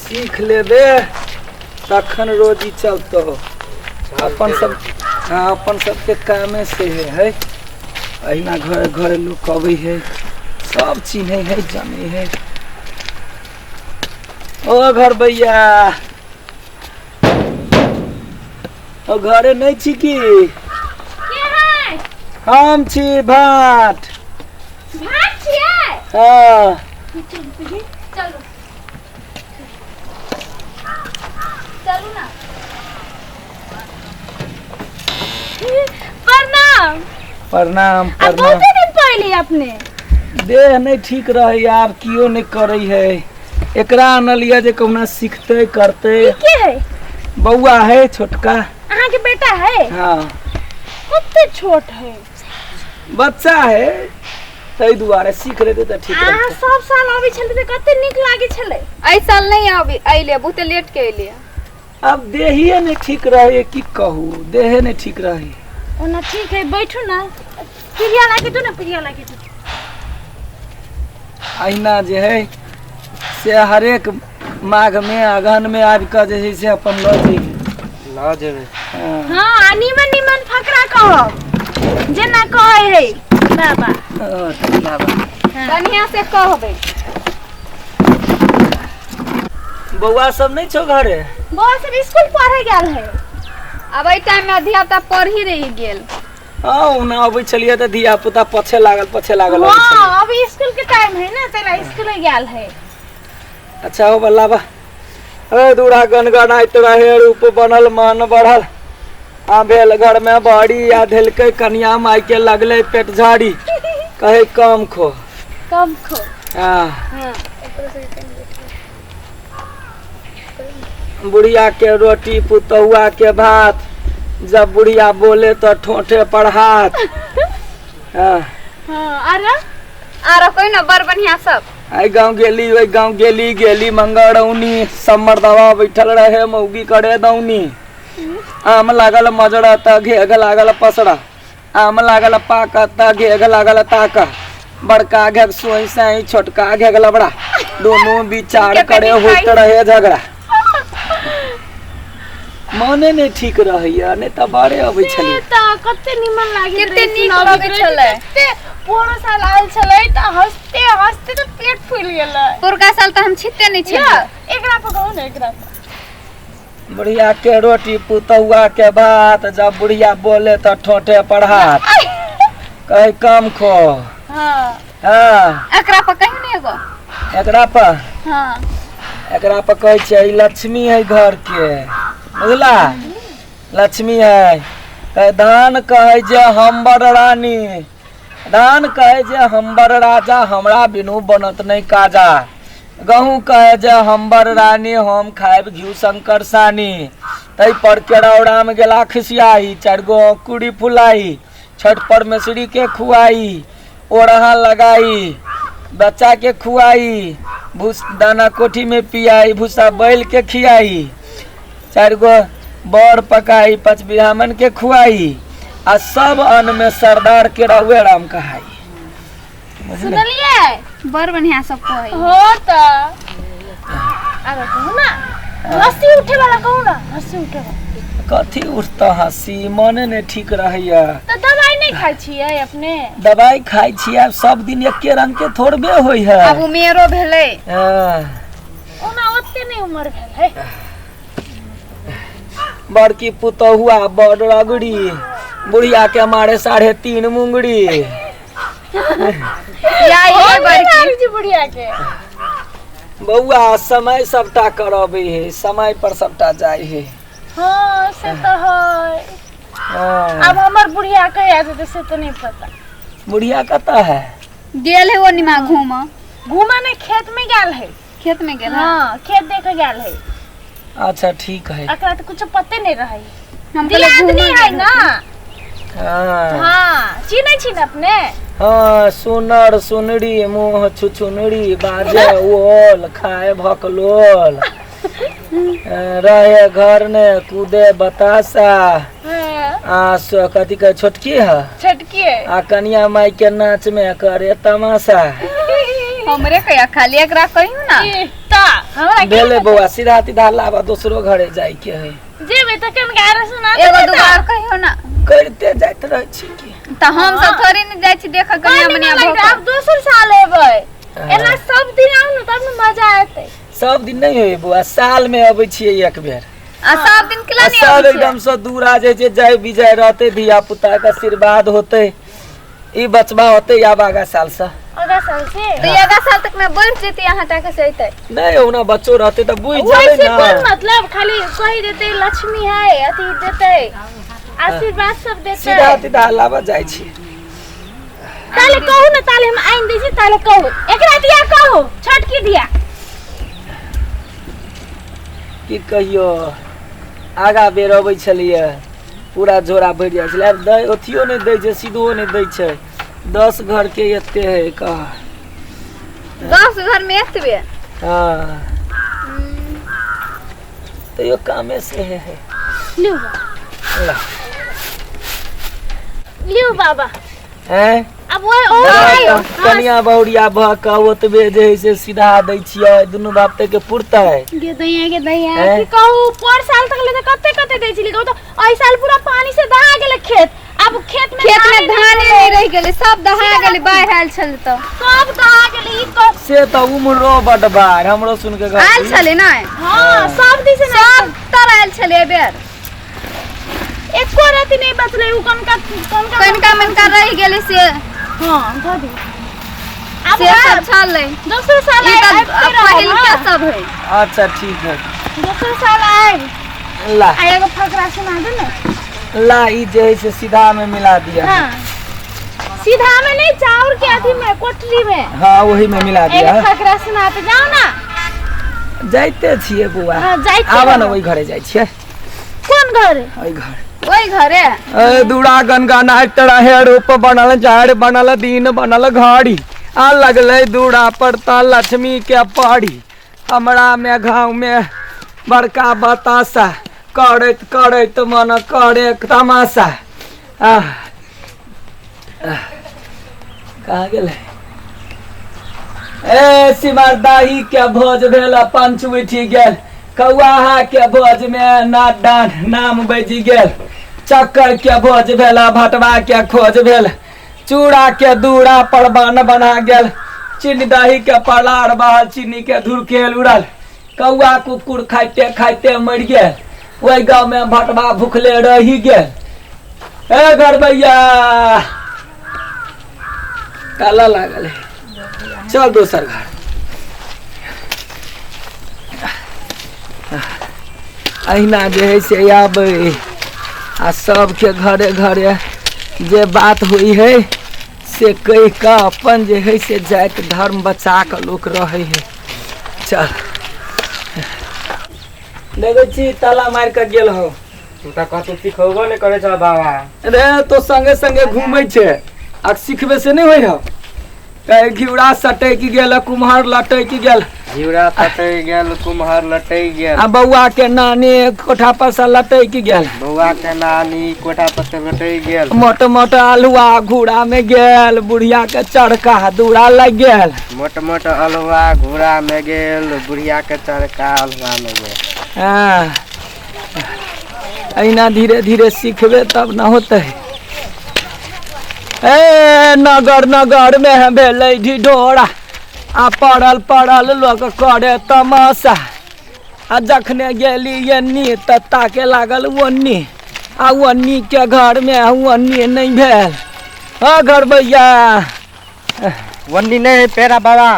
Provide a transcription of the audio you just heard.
सीख लेबे तखन रोजी चलतो। अपन सब हाँ अपन सबके कामे से है अहिना घर घर लोग अबै है सब चिन्हे है जाने है। ओ घर भैया ओ घरे नहीं छी की? हम छी भाट। भाट छियै? हाँ चलू चलू ना। प्रणाम। प्रणाम अब प्रणाम। बहुते दिन पहले अपने देह नहीं ठीक रहे यार कियो नहीं करे है। एकरा आनलिया जे कहुना सीखते करते। के है? बउआ है छोटका। अहाँ के बेटा है? हाँ कते छोट है? बच्चा है तै दुआरे सीख लेते तो ठीक अहाँ रहते। सब साल आबै छलै त कते नीक लागे छलै। एहि साल नहीं अइले बहुते लेट के अइले। अब देहिए नहीं ठीक रहे की कहू देहे नहीं ठीक रहे। ओना ठीक है बैठू ना। प्रिया लागे तो ना प्रिया लागे तो। अहिना जे है से हरेक माघ में अगहन में आबि के जे है से अपन ल जेबे। हां निमन निमन फकरा कहब जेना कहै है बाबा। बढ़िया से कहबे। बउआ सब नहीं छो घरे? बउआ सब स्कूल पढ़े गेल है। अब एहि टाइम में अधियाता पढ़ ही रही गेल। हाँ ना अबै छलिए त धिया पुता पछे लागल अबै छलिए। हां अभी स्कूल के टाइम है ना तेरा स्कूल गेल है। अच्छा हो बल्ला बा ए दूरा गनगनाइत रहे रूप बनल मन बढ़ल आ भेल घर में बड़ी आ धेलकै कन्या माई के लगले पेट झाड़ी कहे कम खो। कम खो। हाँ बुढ़िया के रोटी पुतहुआ के भात जब बुढ़िया बोले तो ठोठे पर हाथ। हाँ आरो कोई ना बड़ बढ़िया सब। आई गाँव गेली वही गाँव गेली मंगरौनी सब मर्दवा बैठल रहे मौगी करे दौनी। आम लागल मजड़ा त घेग लागल पसड़ा आम लागल पाका त घेग लागल ताका बड़का घेग सोई साई छोटका घेग लबड़ा दोनों विचार करे होत रहे झगड़ा। मने नहीं ठीक रहैया नहीं त बारे अबै छलिए त कते निमन लागे कते नीक लगे छले। पूरा साल आयल छलै त हंसते हंसते त पेट फूल गेलै। पुरका साल त हम छिते नहीं छलिए। एकरा पर कहू ना एकरा पर। बुढ़िया के रोटी पुतहुआ के भात जब बुढ़िया बोले तो ठोठे पर हाथ कहे कम खो। हां हाँ एकरा पर कहीं नहीं एगो। एकरा पर हां एकरा पर कहे छै लक्ष्मी है घर के बुझला लक्ष्मी है। कहे धान कहे जे हमर रानी धान कहे जे हमर राजा हमरा बिनु बनत नहीं काजा गहूँ कहे जे हमर रानी हम खाएब घी शंकर सानी तै पर केरौड़ा में गेला खिसियाई 4 गो कुड़ी फुलाई छठ पर मेसरी के खुआई ओढ़हा लगाई बच्चा के खुआई भूस दाना कोठी में पियाई भूसा बैल के खियाई 4 गो बड़ पकाई 5 ब्राह्मण के खुआई आ सब अन्न में सरदार के रहुए राम कहाई। सुनलिए बड़ बढ़िया सब कहै। हो त आरो कहू ना हंसी उठे वाला कहू ना हंसी उठे वाला। कथी उठता हंसी मने नहीं ठीक रहैया। त दवाई नहीं खाई छियै अपने? दवाई खाई छियै सब दिन एके रंग के थोड़बे होई है। अब उमेरो भेले। ओना ओते नहीं उम्र भेल है। बड़की पुतहुआ बड़ रगड़ी बुढ़िया के मारे 3.5 मुंगड़ी। या ये बड़की बुढ़िया के बउआ समय सबटा करबे है समय पर सबटा जाय है। हां से तो है। अब हमर बुढ़िया कहिया से तो नहीं पता। बुढ़िया कता है? गेल है वो निमा घूमा ने खेत में गेल है। खेत में गेल। हां खेत देखे गेल है। अच्छा ठीक है। एकरा तो कुछ पते नहीं रही। हम दियादनी है ना। हाँ चिन्ह छी ना अपने? हाँ सुनर सुनरी मुँह छुछुनरी बाजे ओल खाए भकलोल रहे घर ने कूदे बतासा आ कथी का छोटकी है छटकी आ कन्या माई के नाच में करे तमाशा हमरे कया खाली एकरा कहियो ना ता हमरा के भेले बउआ सीधा सीधा लाबा दोसरो घरे जाय के है जेबे त केन गारे सुना एगो दुबार कहियो ना करते जाइत रह छी की त हम सब थोड़ी न जाय छी देख कन्या मनिया भौक अब दोसर साल एबै एना सब दिन आउ न तब न मजा आते सब दिन नहीं होय बुआ साल में अबै छियै एक बेर आ सब दिन केला नहीं सब आबै एकदम से दूर आ जाय छै जय विजय रहते धिया पुता के आशीर्वाद होते ई बचबा होते या बागा साल से अगा साल से तो एगा साल तक में बढ़ जेती यहाँ तक से अइते नहीं होना बच्चो रहते तो बुझ जाबे वैसे ना कोन मतलब खाली कहि देते लक्ष्मी है अथी देते आशीर्वाद सब देते सीधा सीधा लाबा जाय छी ताले कहू न ताले हम आइन दै छी ताले कहू एकरा दिया कहू छटकी दिया की कहियो आगा बेर अबै छलिए पूरा झोरा भरि जाइ छलै अब दै ओथियो नहि दै छै सीधो नहि दै छै 10 घर के एते है का 10 घर में एतबे हां तो यो कामे से है लियो ला लियो बाबा हैं अब ओ कनिया बहुरिया भ क ओतबे जे है से सीधा दै छियै दुनु बाप ते के पुरतै गे दैया की कहू पर साल तक ले कते कते दै छिली कहू तो एहि साल पूरा पानी से दहा गेले खेत अब खेत में धान नहीं रह गेले सब दहा गेले बाढ़ आयल छल तो सब दहा गेले ई तो से त उमरो बड बार हमरो सुन के आयल छले ना हां सब दिस सब तर आयल छले बेर एको राति नहीं बचले उ कनका मनका रह गेले से हां धदी अब से सब छले दूसरे साल ई त पहिल के सब है अच्छा ठीक है दूसरे साल आए ला आएगा फकरा सुना दे ना ला ई जे है से सीधा में मिला दिया हां सीधा में नहीं चाउर के अथी में कोठरी में हां वही में मिला दिया एक फकरा सुनाते जाओ ना जाइते छिए बुआ हां जाइते आवा ना वही घरे जाय छिए कौन घर वही घरे ओई घरे दूड़ा गनगा नाट रहे रूप बनल झाड़ बनल दिन बनल घड़ी आ लगले दूड़ा पर त लक्ष्मी के पड़ी हमरा में गाँव में बड़का बतासा करत करत मन करे तमाशा कहाँ गेले ए सिमर दाही के भोज भेल पंच उठि गेल कौआहा के भोज में नाट डान नाम बजि गेल चक्कर के भोज भेल भटवा के खोज भेल चूड़ा के दूरा पर बन बना गेल चीनी दही के पलार बहल चीनी के धुरखेल उड़ल कौआ कुकुर खाइते खाइते मर गेल वही गाँव में भटवा भूखले रही गेल ए गरबैया काला लागल है चल दोसर घर अहिना जे है से आबै आ सबके घरे घरे जे बात हुई है से कहि का अपन जे है से जाति धर्म बचा के लोग रहे है चल देखै छी ताला मार के गेल हो तू त कतो सिखौबो नै करे छ बाबा रे तो संगे संगे घूमै छे आ सिखबे से नहीं होय हो कहे घिउरा सटै की गेल कुम्हार लटै की गेल जीवरा तटै गेल कुम्हार लटै गेल आ बौआ के नानी कोठा पर से लटै की गेल बौआ के नानी कोठा पर से लटै गेल मोट मोट आलुआ घूड़ा में गेल बुढ़िया के चरका दूरा लग गेल मोट मोट अलवा घोड़ा में गेल बुढ़िया के चरका अलवा में गेल हाँ अहिना धीरे धीरे सीखबे तब न होते ए नगर नगर में भेलै ढिढोरा आ पड़ल पड़ल लोग करे तमाशा आ जखने गेली एन्नी त ताके लागल ओन्नी आ ओन्नी के घर में ओन्नी नहीं भेल घर भैया वन्नी नहीं पेरा बाबा